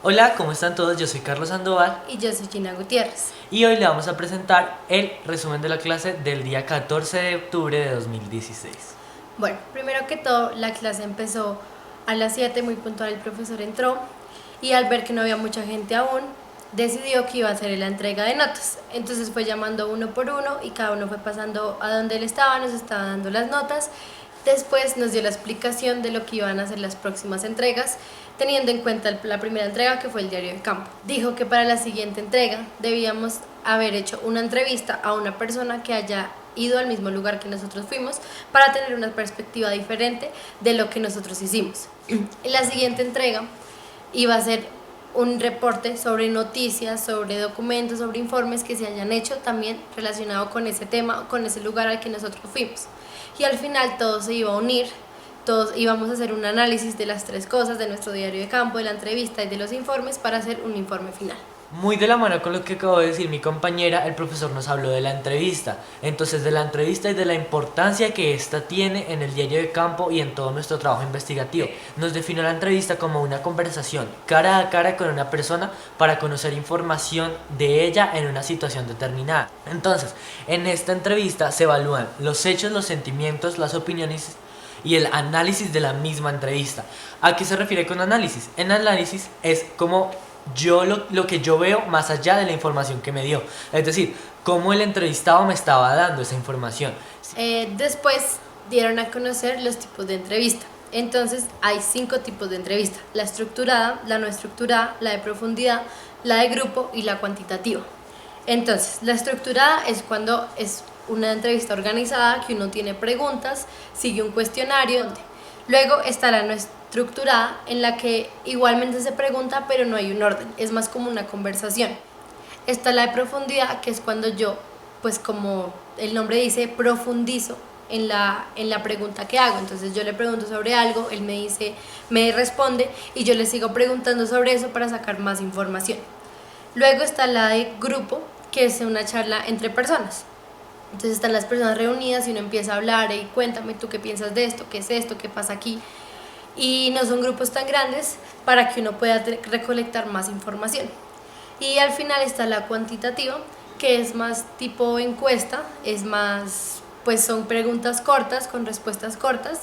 Hola, ¿cómo están todos? Yo soy Carlos Sandoval Y yo soy Gina Gutiérrez. y hoy le vamos a presentar el resumen de la clase del día 14 de octubre de 2016. Bueno, primero que todo, la clase empezó a las 7, muy puntual el profesor entró y al ver que no había mucha gente aún, decidió que iba a hacer la entrega de notas. Entonces fue llamando uno por uno y cada uno fue pasando a donde él estaba, nos estaba dando las notas. Después nos dio la explicación de lo que iban a hacer las próximas entregas, teniendo en cuenta la primera entrega que fue el diario de campo. Dijo que para la siguiente entrega debíamos haber hecho una entrevista a una persona que haya ido al mismo lugar que nosotros fuimos para tener una perspectiva diferente de lo que nosotros hicimos. En la siguiente entrega iba a ser un reporte sobre noticias, sobre documentos, sobre informes que se hayan hecho también relacionado con ese tema, con ese lugar al que nosotros fuimos. Y al final todo se iba a unir, todos íbamos a hacer un análisis de las tres cosas, de nuestro diario de campo, de la entrevista y de los informes para hacer un informe final. Muy de la mano con lo que acabo de decir mi compañera, el profesor nos habló de la entrevista. Entonces, de la entrevista y de la importancia que ésta tiene en el diario de campo y en todo nuestro trabajo investigativo. Nos definió la entrevista como una conversación cara a cara con una persona para conocer información de ella en una situación determinada. Entonces, en esta entrevista se evalúan los hechos, los sentimientos, las opiniones y el análisis de la misma entrevista. ¿A qué se refiere con análisis? En análisis es como lo que yo veo más allá de la información que me dio. Es decir, cómo el entrevistado me estaba dando esa información. Después dieron a conocer los tipos de entrevista. Entonces hay 5 tipos de entrevista: la estructurada, la no estructurada, la de profundidad, la de grupo y la cuantitativa. Entonces, la estructurada es cuando es una entrevista organizada, que uno tiene preguntas, sigue un cuestionario. Luego está la no estructurada, en la que igualmente se pregunta, pero no hay un orden, es más como una conversación. Está la de profundidad, que es cuando yo, pues como el nombre dice, profundizo en la pregunta que hago. Entonces yo le pregunto sobre algo, él me dice, me responde y yo le sigo preguntando sobre eso para sacar más información. Luego está la de grupo, que es una charla entre personas. Entonces están las personas reunidas y uno empieza a hablar y cuéntame tú qué piensas de esto, qué es esto, qué pasa aquí. Y no son grupos tan grandes para que uno pueda recolectar más información. Y al final está la cuantitativa, que es más tipo encuesta, es más, pues son preguntas cortas con respuestas cortas.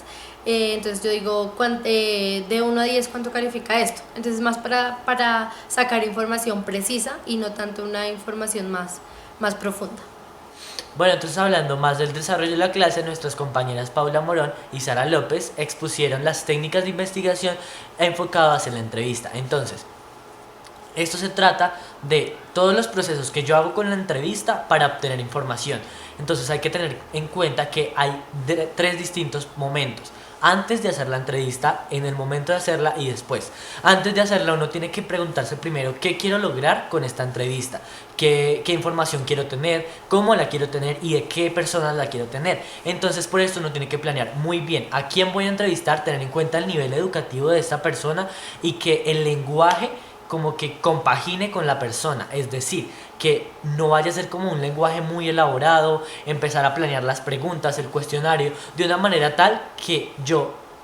Entonces yo digo, de 1 a 10, ¿cuánto califica esto? Entonces es más para sacar información precisa y no tanto una información más profunda. Bueno, entonces hablando más del desarrollo de la clase, nuestras compañeras Paula Morón y Sara López expusieron las técnicas de investigación enfocadas en la entrevista. Entonces, esto se trata de todos los procesos que yo hago con la entrevista para obtener información. Entonces hay que tener en cuenta que hay 3 distintos momentos. Antes de hacer la entrevista, en el momento de hacerla y después. Antes de hacerla uno tiene que preguntarse primero qué quiero lograr con esta entrevista, qué información quiero tener, cómo la quiero tener y de qué personas la quiero tener. Entonces por esto uno tiene que planear muy bien a quién voy a entrevistar, tener en cuenta el nivel educativo de esta persona y que el lenguaje como que compagine con la persona, es decir, que no vaya a ser como un lenguaje muy elaborado, empezar a planear las preguntas, el cuestionario, de una manera tal que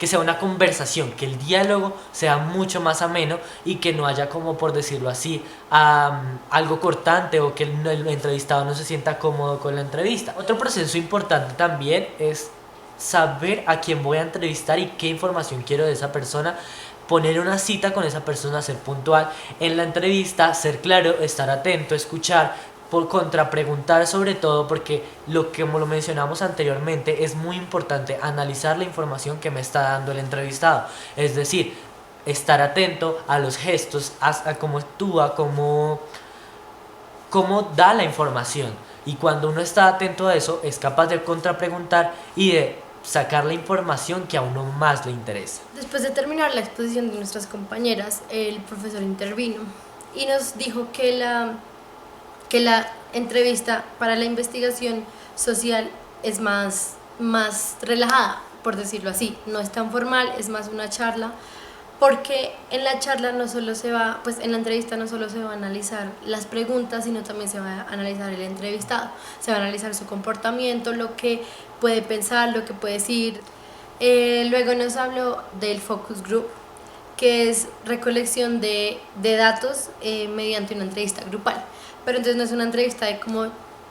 sea una conversación, que el diálogo sea mucho más ameno y que no haya como, por decirlo así, algo cortante o que el entrevistado no se sienta cómodo con la entrevista. Otro proceso importante también es saber a quién voy a entrevistar y qué información quiero de esa persona, poner una cita con esa persona, ser puntual en la entrevista, ser claro, estar atento, escuchar, por contrapreguntar sobre todo, porque como lo mencionamos anteriormente, es muy importante analizar la información que me está dando el entrevistado. Es decir, estar atento a los gestos, a cómo actúa, cómo da la información. Y cuando uno está atento a eso, es capaz de contrapreguntar y de sacar la información que a uno más le interesa. Después de terminar la exposición de nuestras compañeras, el profesor intervino y nos dijo que la entrevista para la investigación social es más relajada, por decirlo así, no es tan formal, es más una charla, porque en la charla no solo se va, pues en la entrevista no solo se va a analizar las preguntas, sino también se va a analizar el entrevistado, se va a analizar su comportamiento, lo que puede pensar, lo que puede decir. Luego nos habló del focus group, que es recolección de datos mediante una entrevista grupal. Pero entonces no es una entrevista de como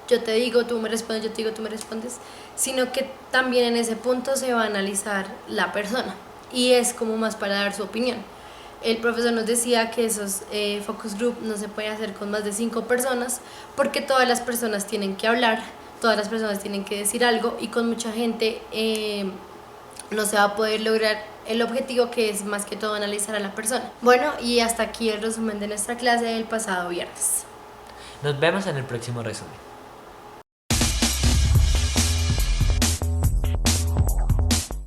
yo te digo, tú me respondes, yo te digo, tú me respondes, sino que también en ese punto se va a analizar la persona y es como más para dar su opinión. El profesor nos decía que esos focus group no se puede hacer con más de 5 personas porque todas las personas tienen que hablar, todas las personas tienen que decir algo y con mucha gente no se va a poder lograr el objetivo, que es más que todo analizar a la persona. Bueno, y hasta aquí el resumen de nuestra clase del pasado viernes. Nos vemos en el próximo resumen.